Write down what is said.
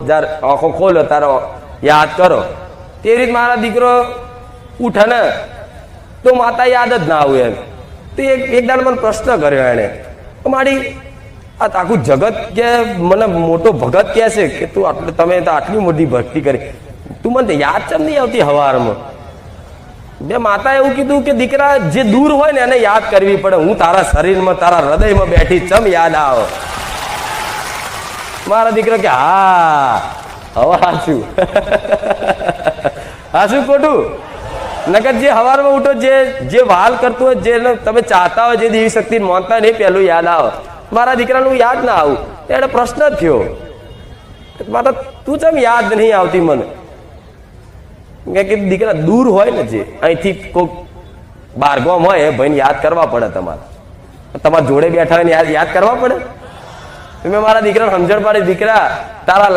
જ્યારે આંખો ખોલો તારો યાદ કરો. તેવી રીતે મારા દીકરો ઉઠે ને તો માતા યાદ જ ના આવે એમ. તો એક દાડ મને પ્રશ્ન કર્યો એને, મારી આ આખું જગત કે મને મોટો ભગત કહે છે કે તું આટલું તમે તો આટલી મોટી ભક્તિ કરી, તું મને યાદ ચમ નહીં આવતી હવારમાં? બે માતા એવું કીધું કે દીકરા જે દૂર હોય ને એને યાદ કરવી પડે. હું તારા શરીરમાં તારા હૃદયમાં બેઠી ચમ યાદ આવો? મારા દીકરા કે હા હવે હાચું. હાચું ખોટું? નકર જે હવારમાં ઉઠો જે વાલ કરતું હોય, જે તમે ચાહતા હોય, જે દેવી શક્તિ માનતા હોય ને પેલું યાદ આવે. મારા દીકરાનું યાદ ના આવું એને પ્રશ્ન જ થયો, માતા તું ચમ યાદ નહીં આવતી મને? કે દીકરા દૂર હોય ને, જે અહીંથી કોઈક બારગામ હોય એ ભાઈને યાદ કરવા પડે. તમારા જોડે બેઠા હોય ને યાદ કરવા પડે. મેં મારા દીકરાને સમજણ પાડી, દીકરા તારા